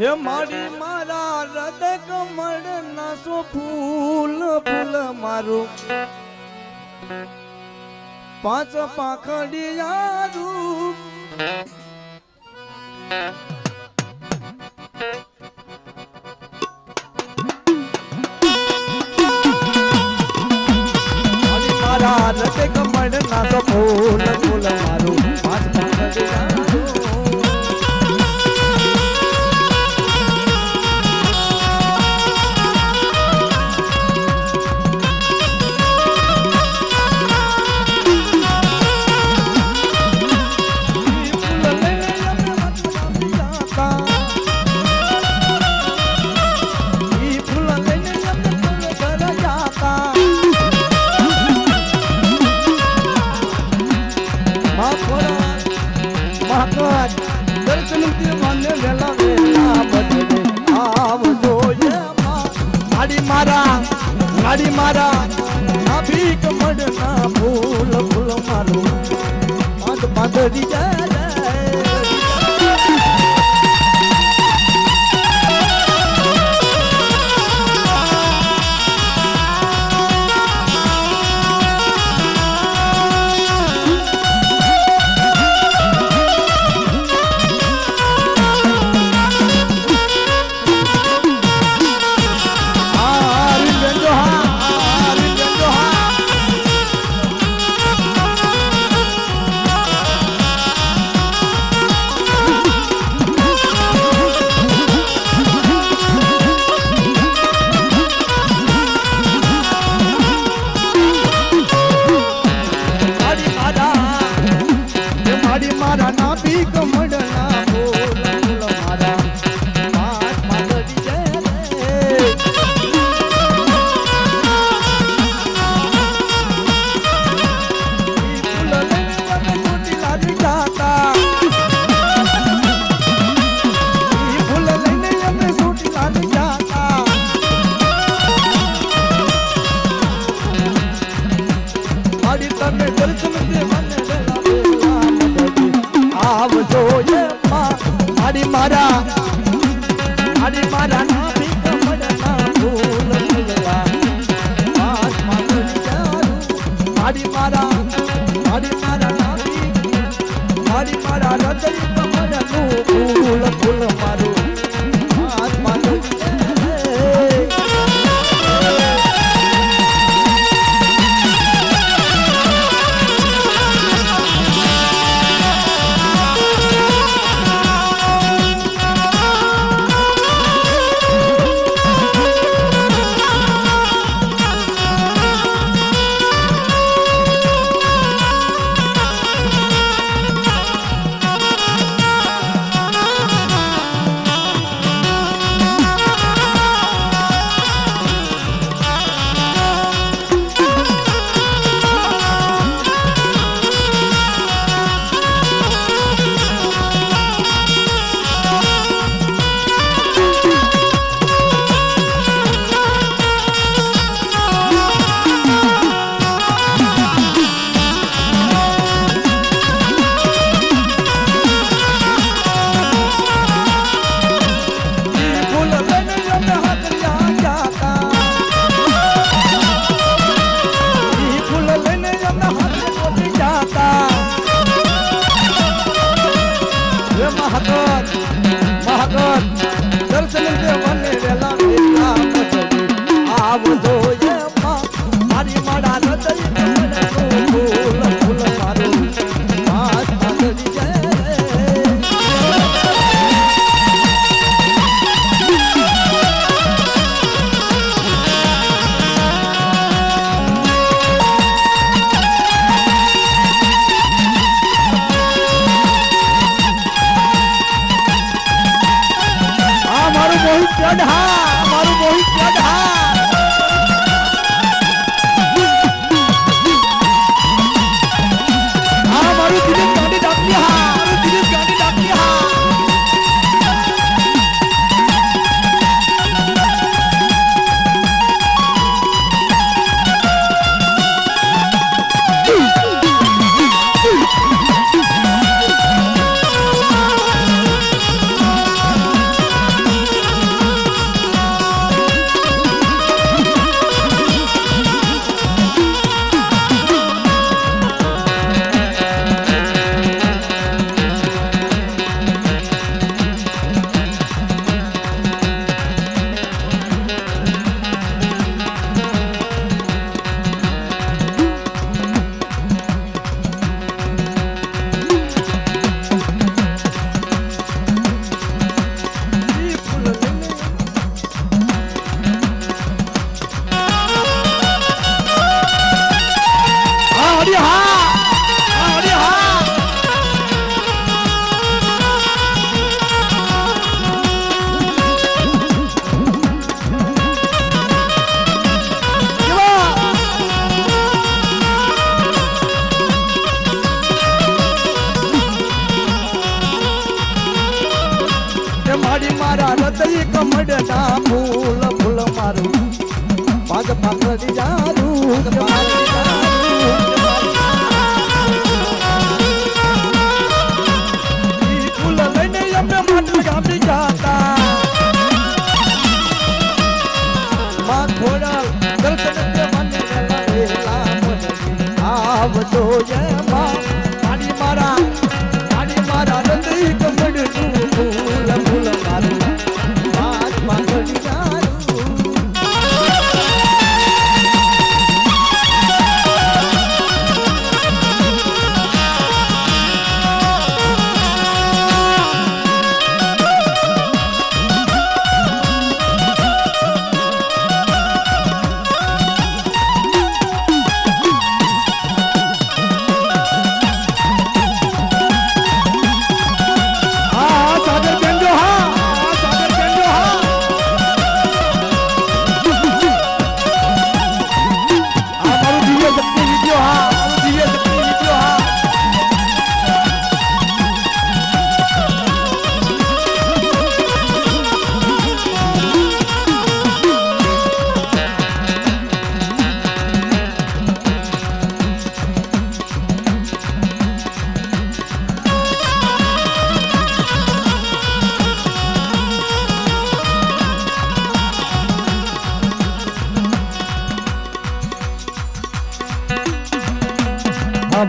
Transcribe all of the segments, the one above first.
हे मारी मारा हृदय कमल नासो फूल फूल मारो पांच पाखड़िया रूप मारा हृदय कमल नासो फूल फूल मारो पांच पाखड़िया दर्शन मन वेला वेला बदले आव जोये माड़ी मारा भीख मडना फूल फूल मारो मत बदली जाए मारा ना भी कमलना फूल फूलवा पांच पाखड़िया मारी मारा ना भी मारा हृदय कमल फूल फूल मारो पांच पाखड़िया दर्शन मन वेला वेला बदले आव जोये मारी माड़ा हृदय कमल फूल फूल मारो पांच पाखड़िया मारू मोहित गढ़ा मारू दिलीप गांधी डाकली मारू दिलीप गांधी डाकली હૃદય કમળના ફૂલ ફૂલ મારું પાગ પાકડી જારું ફૂલ લઈને અમે માટલ ગામી જાતા માં ઘોડા દર્શન મને આવજો જે માં મારી મારા હૃદય કમળનું ફૂલ ફૂલ મારું પાગ પાકડી જારું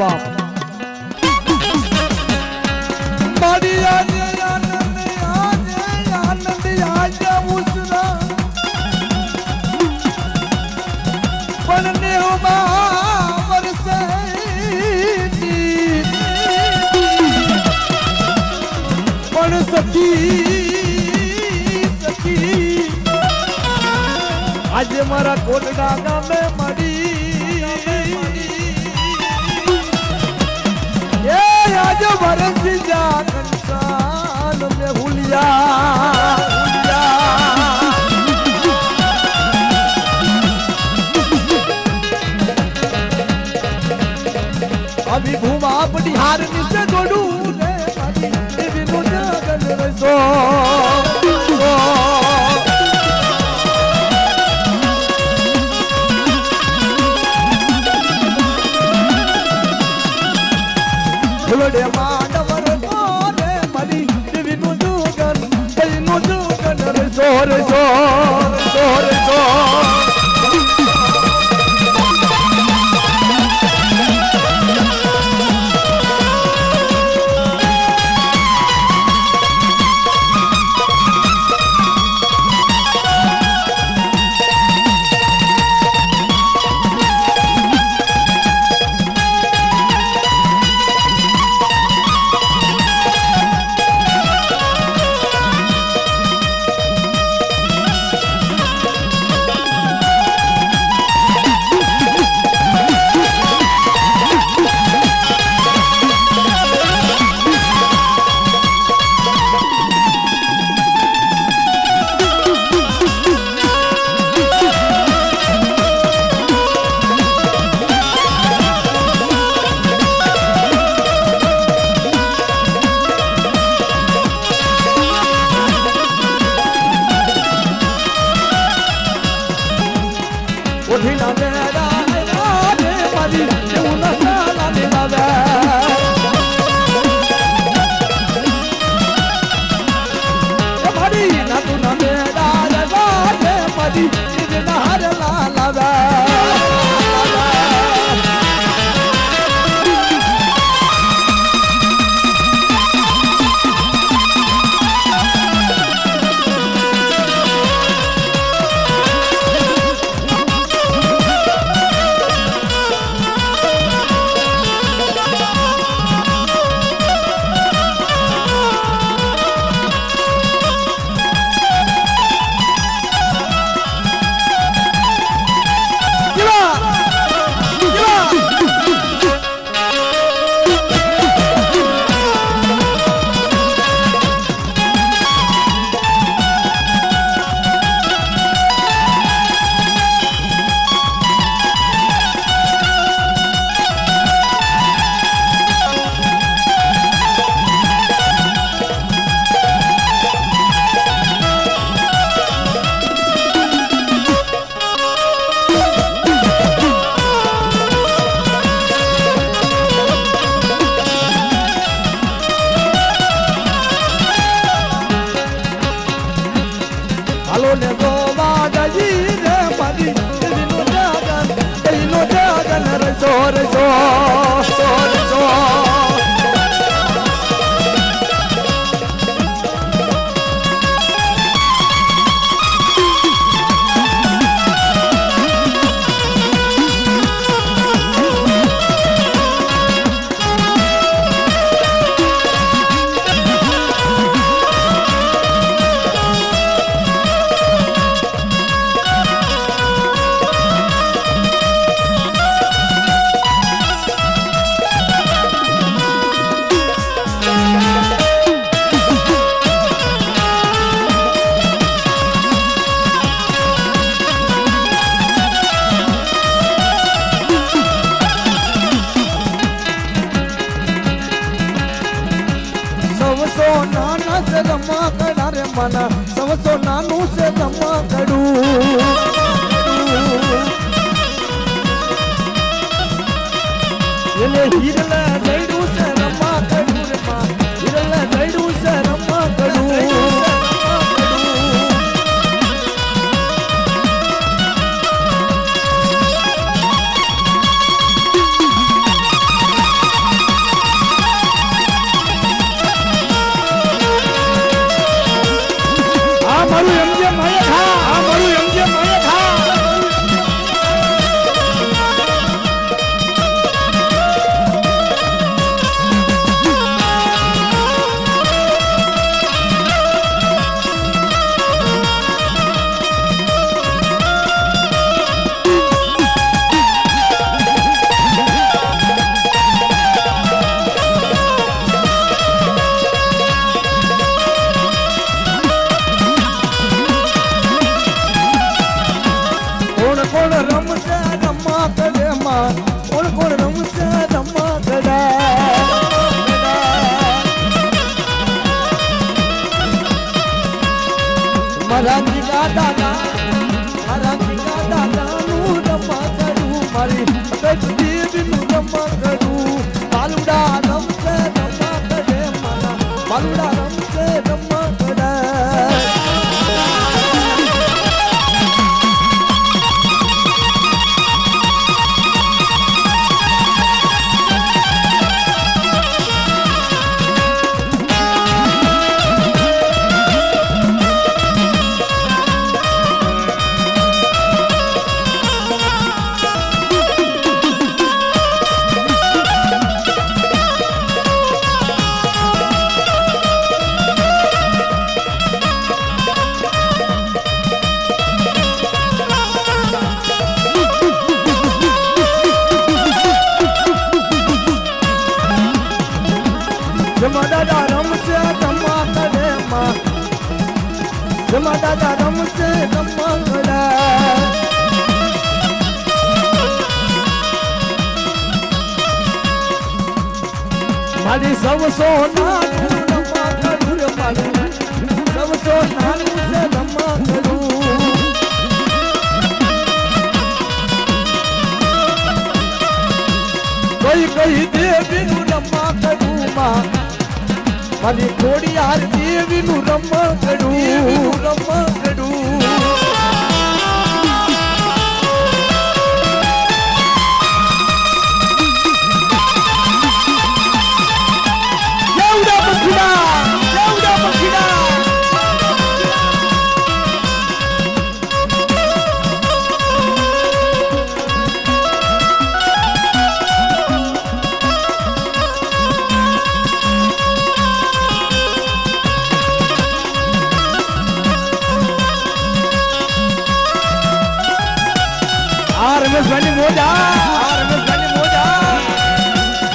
बाप मारी आजे आनंद आजा उसना पढ़ने बरसे पढ़ सकी आज मारा कोटड़ा गामे मरी आज बरस जा कंसाल में हुलिया अभी घूमा बिहार से जोड़ू विनु जगन सो फुलड़े मांडवर तोरे मरी विनु जुगन रे सोर सोर सोर सोर ને જોવા જઈ રે મારી દિલનું જગન રસો રસો રસો રમકડા રે માના સવસો નાનું છે રમકડું એને હીરલે જઈડું છે રમકડું રે માં હીરલે જઈડું છે રમકડું દાદા રમશે રમકડે માં જમા દાદા રમશે રમકડા મારી સવસો નાનું રમકડું રે મારું સવસો નાનું છે રમકડું કઈ કઈ દેવીનું રમકડું માં મારી ખોડિયાર દેવીનું રમકડું રમકડું દેવડા પખીડા રમેશભાઈ મોજા રમેશભાઈ મોજા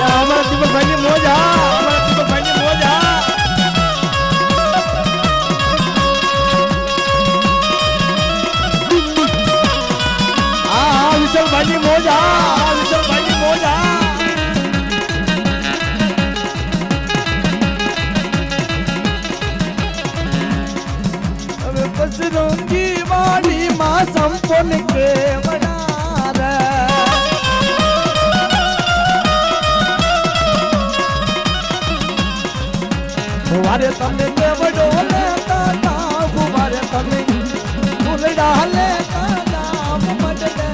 અમારા દીપકભાઈ મોજા અમારા દીપકભાઈ મોજા વિશાલભાઈ મોજા વિશાલભાઈ મોજા बजरंगी वाली माँ संपन के मनार વારે તમે કેવડો લેતા જાવ વારે તમે ફૂલડા લેતા જાવ મડલે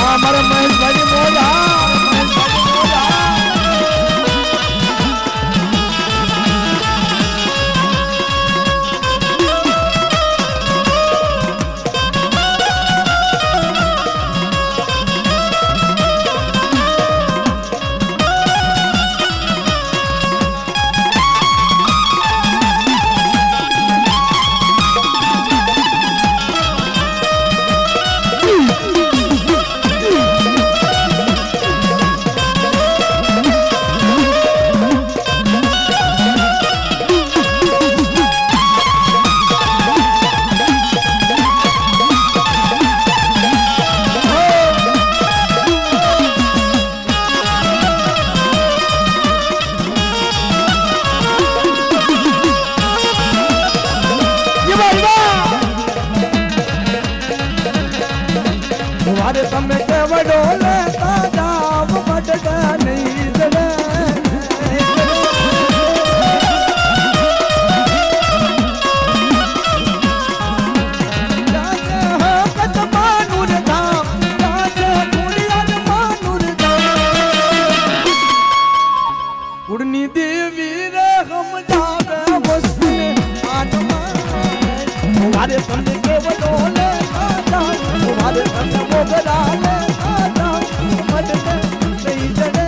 આ મારા મહેશભાઈ મોલા વારે તમે કેવડો લેતા જાવ મડડા નહીં જડે કુળની દેવી રે સમજાવે વસ્તી આત્મા વારે તમે કેવડો લેતા જાવ વારે તમે મોગરા લેતા જાવ મડડા નહીં જડે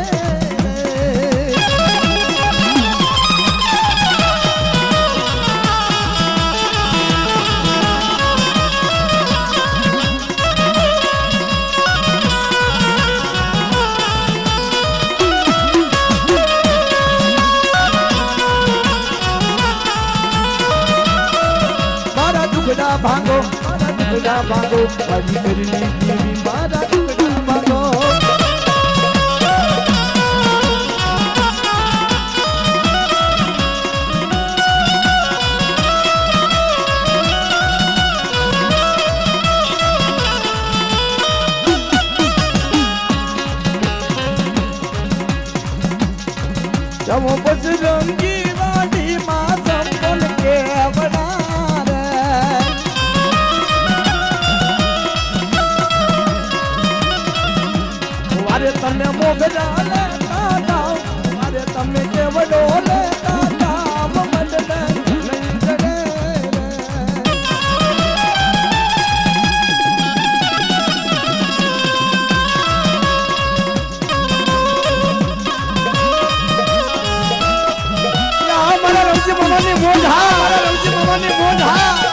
ભાંગો મારા દુગડા ભાંગો હરી કરી દેવી મારા દુગડા ભાંગો જમો બજરંગી વાડી માં સંપલ કેવડા વારે તમે મોગરા લેતા જાવ વારે તમે કેવડો લેતા જાવ મડલે નહીં જડે મારા રમજી મામાની મોઢા મારા રમજી મામાની મોઢા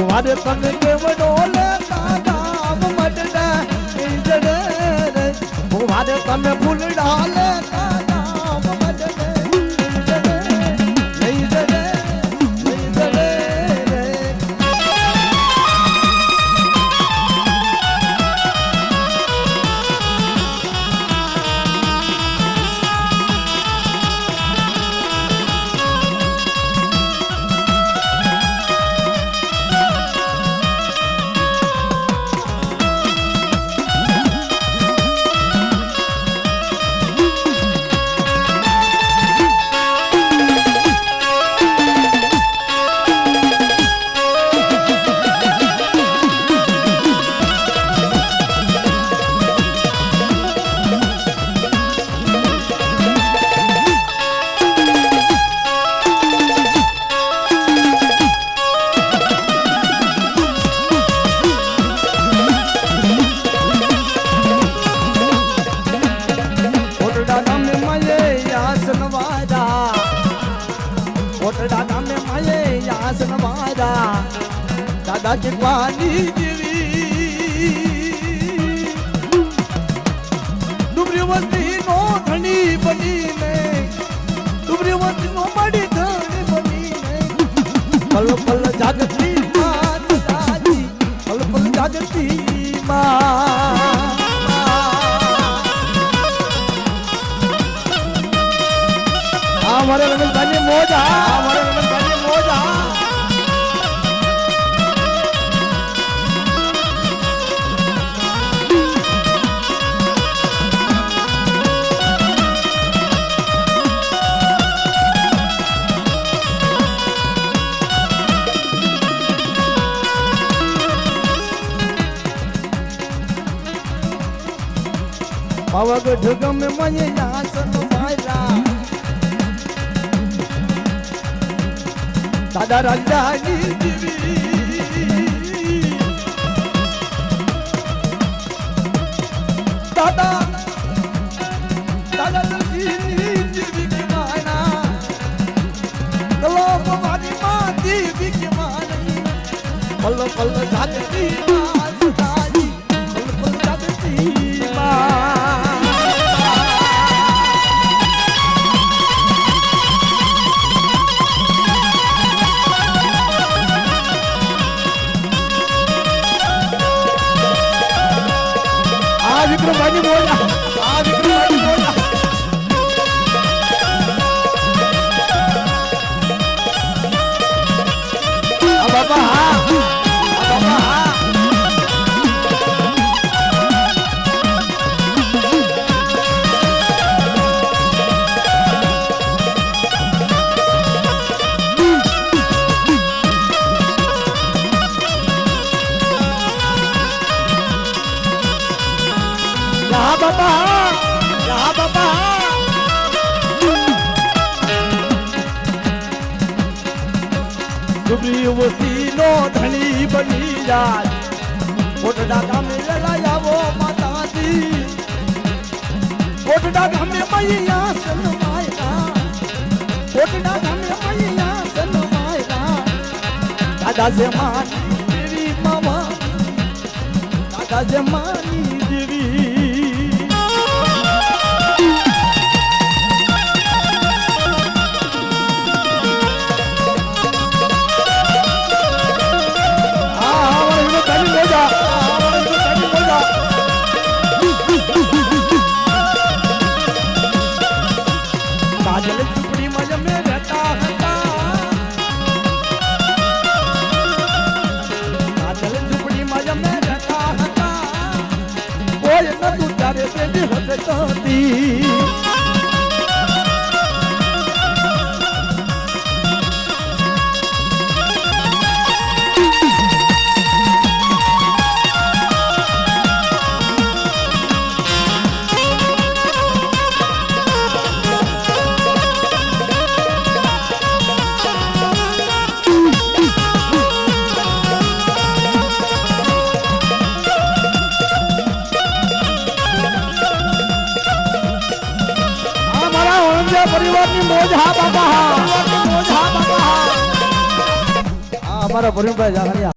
વારે તમે કેવડો લેતા જાવ મડડા નહીં જડે વારે તમે ફૂલડા લેતા જાવ મડડે નહીં જડે નહીં જડે નહીં જડે ભાગવાની જેવી ડુબરીવતી નો ધણી બનીને ડુબરીવતી નો મળી ધણી બનીને પલ પલ જાગતી માં દાદી પલ પલ જાગતી માં हमारे रमेश भाई मोजा हमारे रमेश भाई मोजा पावागढ़ गम में यासन मायरा दादा राजा जीवी दादा दादा जीवी के माना कलो हमारी माँ जीवी के मानी पल पल जागती माँ दादी पल पल जागती माँ विक्रम भाई बोला विक्रम भाई बोला बाबा बाबा बाबा यहाँ बाबा डुबरीवती नो धनी बनी जात कोटड़ा गाम में ललाया वो माता दी कोटड़ा गाम में मैया सनमायरा कोटड़ा गाम में मैया सनमायरा दादा से मानी तेरी मामा दादा से मानी देवी काजल झुपड़ी मज में रहता था काजल झुपड़ी मज में रहता था कोई न तू तारे से भी हटती परिवार की मोजा बाबा हमारा परिवार भाई जानिया